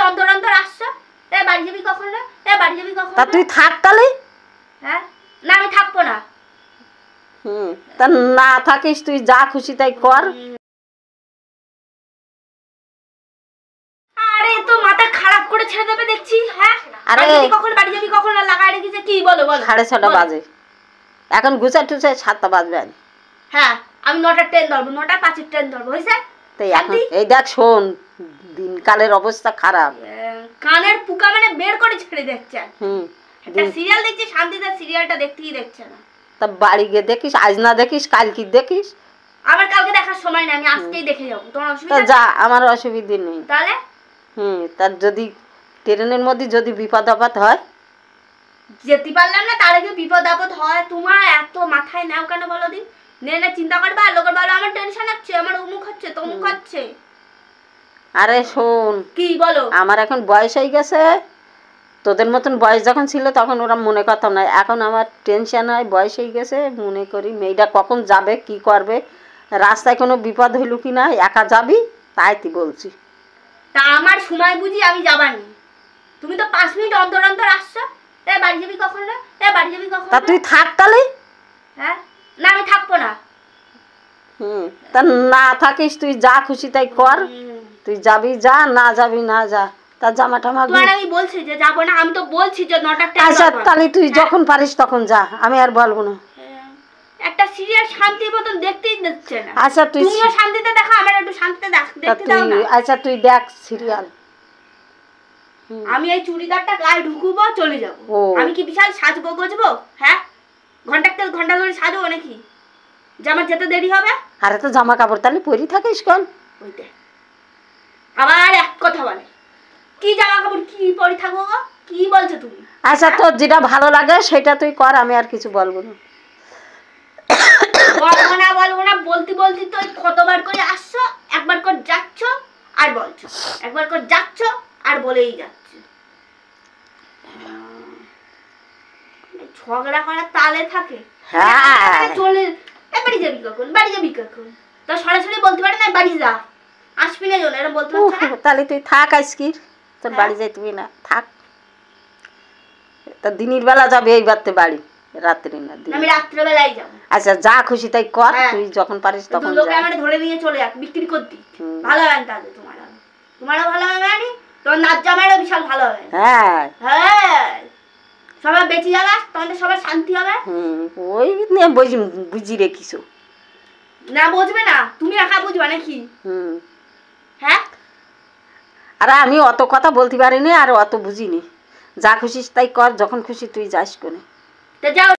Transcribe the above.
অন্তর অন্তর আসছো। এ বাড়ি যাবি কখন রে? এ বাড়ি যাবি কখন? তা তুই থাক তাহলে। হ্যাঁ না আমি থাকবো না। তা না থাকিস, তুই যা খুশি তাই কর। আরে তো মাথা খারাপ করে ছেড়ে দেবে দেখছি। হ্যাঁ আরে কখন বাড়ি যাবি কখন লাগাই রেখেছে কি বলো বলো। 6:30 বাজে, এখন গুছা টুছে 7টা বাজবে। হ্যাঁ আমি 9টার ট্রেন ধরবো, 9টা 5-এর ট্রেন ধরবো হয়েছে। তাই এখন এই দেখ শোন, দিনকালের অবস্থা খারাপ। কানের পুকা মানে বের করে ছেড়ে দেখছেন। একটা সিরিয়াল দেখছি শান্তিতে, সিরিয়ালটা দেখতেই দেখছে না। তা বাড়ি গিয়ে দেখিস, আজ না দেখিস কাল কি দেখিস। আমার কালকে দেখার সময় নেই, আমি আজকেই দেখে যাবো। তোমার অসুবিধা? যা, আমার অসুবিধে নেই। তাহলে তার যদি ট্রেনের মধ্যে যদি বিপদ আপদ হয়, যেতে পারলাম না তার আগে বিপদ আপদ হয়। তোমার এত মাথায় নাও কেন বলো দিন? না চিন্তা করবা, লোকের বলো আমার টেনশন হচ্ছে, আমার অমুক হচ্ছে তমুক হচ্ছে। আরে শোন কি বলো, আমার এখন বয়স হয়ে গেছে। তোদের মতন বয়স যখন ছিল তখন ওরা মনে করতাম না, এখন আমার টেনশন হয়। বয়স হয়ে গেছে, মনে করি মেয়েটা কখন যাবে, কি করবে, রাস্তায় কোনো বিপদ হইল কি না, একা যাবি তাই তুই বলছি। তা আমার সময় বুঝি আমি যাবানি? তুমি তো 5 মিনিট অন্তর অন্তর আসছো। এ বাড়ি যাবি কখন রে? এ বাড়ি যাবি কখন? তা তুই থাক তাহলে। হ্যাঁ না আমি থাকবো না। তা না থাকিস, তুই যা খুশি তাই কর। তুই যাবি যা, না যাবি না যা। তা জামা টামা তোমার আমি বলছি যে যাবো না, আমি তো বলছি যে 9টার ট্রেন। আচ্ছা তাহলে তুই যখন পারিস তখন যা, আমি আর বলবো না। একটা সিরিয়াল শান্তির মতন দেখতেই দিচ্ছে না। আচ্ছা তুমিও শান্তিতে দেখা, আমার একটু শান্তিতে দেখতে দাও না। আচ্ছা তুই দেখ সিরিয়াল। আমি এই চুড়িদারটা গায়ে ঢুকুবো, চলে যাবো। আমি কি বিশাল সাজবো গজবো? হ্যাঁ ঘন্টা ধরে সাজবো নাকি যে আমার যেতে দেরি হবে? আরে তো জামা কাপড় তাহলে পরি থাকিস কোন। ওইতে আবার এক কথা বলে, কি জামা কাপড় কি পরে থাকবো গো? কি বলছো তুমি? আচ্ছা তোর যেটা ভালো লাগে সেটা তুই কর, আমি আর কিছু বলবো না। বলবো না বলতে বলতে তো কতবার করে আসছো, একবার করে যাচ্ছ আর বলছো, একবার করে যাচ্ছ আর বলেই যাচ্ছ। ঝগড়া করার তালে থাকে। হ্যাঁ চলে বাড়ি যাবি কখন, বাড়ি যাবি কখন? তা সরাসরি বলতে পারে না বাড়ি যা, আসবি না জন্য এরকম বলতে পারছে না। তাহলে তুই থাক আজকির, তোর বাড়ি যাইতে না, থাক। তা দিনের বেলা যাবে এই বাড়তে বাড়ি, রাত্রে না। আমি রাত্রে বেলায় যাবো। আচ্ছা যা খুশি তাই কর, তুই যখন পারিস তখন লোকে আমার ধরে নিয়ে চলে যাক বিক্রি করতে। ভালো হবে তাহলে, তোমারও ভালো হবে না, তোমার নাচ জামাইরও বিশাল ভালো হবে। হ্যাঁ হ্যাঁ সবাই বেঁচে যাবে, তোমাদের সবার শান্তি হবে। ওই নিয়ে বুঝি রে কিছু না বুঝবে না, তুমি একা বুঝবে নাকি? হ্যাঁ আরে আমি অত কথা বলতে পারিনি আর অত বুঝিনি। যা খুশিস তাই কর, যখন খুশি তুই যাস কোনে। তা যাও।